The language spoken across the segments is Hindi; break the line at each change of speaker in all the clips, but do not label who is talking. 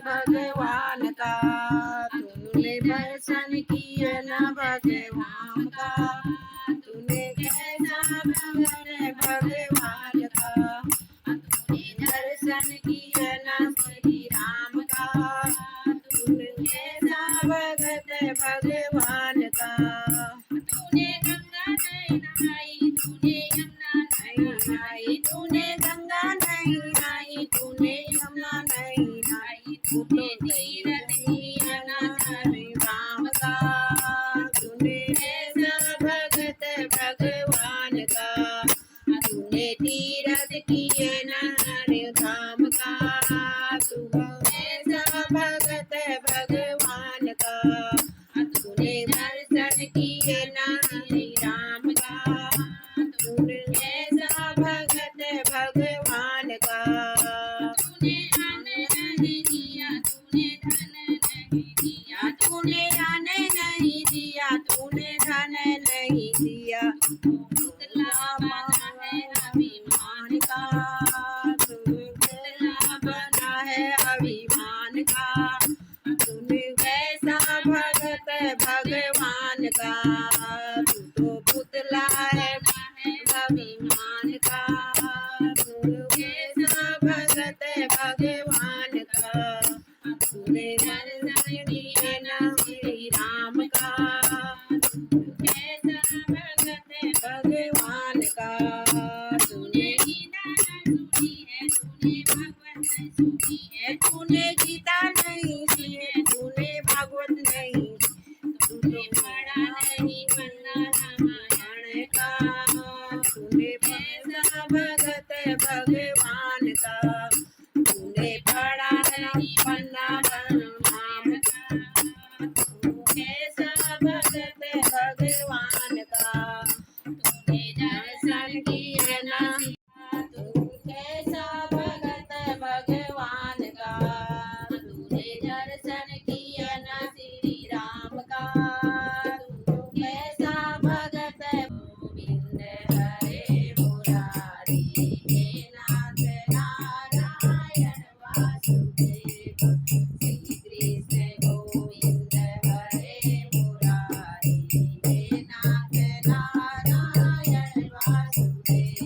भगवान का दर्शन किए न भगवान का, तूने कैसा भगवान भगवान का, तूने दर्शन किए न श्री राम का, तूने कैसा भगत भगवान का, तूने गंगा नहीं नहाई, तूने यमुना नहीं नहाई, तूने गंगा नहीं नहाई, तूने यमुना नहीं नहाई, तूने तीरथ किया न हरि राम का, तूने ऐसा भगत भगवान का, तूने तीरथ किए न हरि राम का, तूने ऐसा भगत भगवान का, तूने दर्शन किए न हरि राम का, तूने ऐसा भगत भगवान का, तूने अन्न नहीं दिया, तूने धन नहीं दिया, तूने अन्न नहीं दिया, तूने धन नहीं दिया, तू पुतला बना है अभिमान का, तू पुतला बना है अभिमान का, तूने कैसा भगत भगवान का, तू तो पुतला है अभिमान का, तू कैसा भगत भगवान का, तूने दर्शन किए न श्री राम का, तू कैसा भगत भगवान का, तूने गीता न सुनी है, तूने भागवत न सुनी है, तूने गीता नहीं सुनी है, तूने भागवत नहीं, तूने पढ़ा नहीं पन्ना रामायण का, तूने कैसा भगत भगवान का, तूने पढ़ा नहीं पन्ना राम का, तू कैसा भगत भगवान का, तूने दर्शन किए न, तू कैसा भगत भगवान का, तूने दर्शन किए न श्री राम का, तू कैसा भगत गोविंद हरे मुरारी, हे नाथ नारायण वासुदेव, श्री कृष्ण गोविंद हरे मुरारी, हे नाथ नारायण वासुदेव,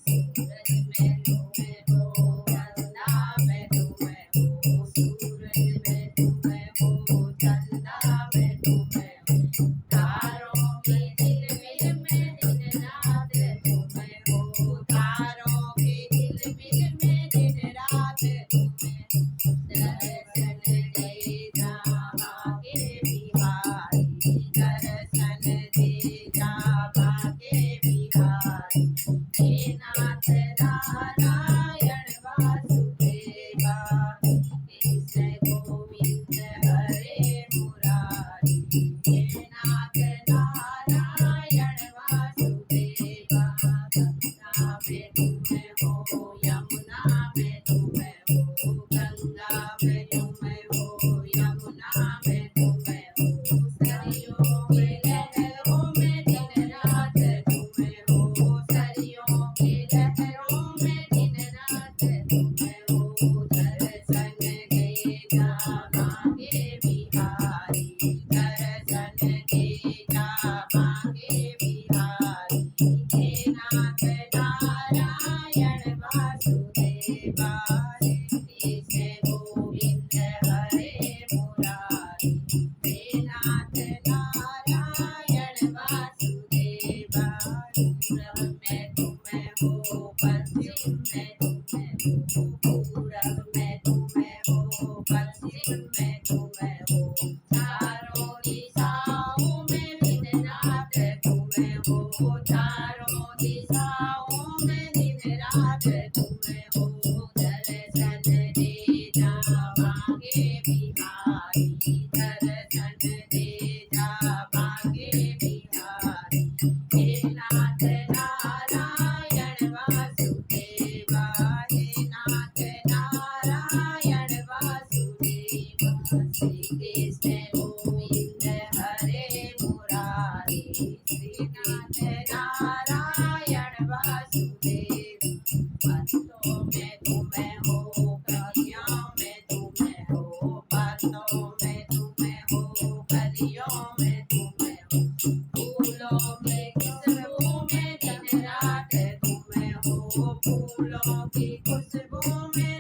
सूरज में तुम्हें हो, चंदा में तुम्हें हो, सूरज में तुम्हें हो, चंदा में तुम्हें हो, तारों के झिलमिल में दिन रात तुम्हें हो, तारों के झिलमिल में दिन रात तुम्हें हो, दर्शन दे जा भागे बिहारी, दर्शन दे जा भागे बिहारी, हे नाथ नारायण वासुदेवा, कृष्ण गोविंद हरे मुरारी, हे नाथ नारायण वासुदेवा, गंगा में तुम्हें हो, यमुना में तुम्हें हो, गंगा में तुम्हें हो, यमुना में तुम्हें हो, सरयों के लहरों में दिन रात तुम्हें हो, सरयों के लहरों में दिन रात तुम्हें हो, दर्शन दे जा भागे बिहारी, दर्शन दे जा भागे बिहारी, हे नाथ नारायण वासुदेवा, कृष्ण गोविंद हरे मुरारी, हे नाथ नारायण वासुदेवा, पूरब में तुम्हें हो, पश्चिम में तुम्हें हो, पूरब में तुम्हें हो, पश्चिम में तुम्हें हो, चारों दिशाओं में दिन रात तुम्हें हो, चारों दिशाओं में दिन रात तुम्हें हो, दर्शन दे जा भागे बिहारी, दर्शन दे जा भागे बिहारी, हे नाथ नारायण वासुदेवा, हे नाथ नारायण वासुदेवा, श्री कृष्ण गोविंद हरे मुरारी, श्री नाथ नारायण वासुदेव, भक्तों में तुम्हें हो, प्रज्ञा में तुम्हें हो, भक्तों में तुम्हें हो, कलियों में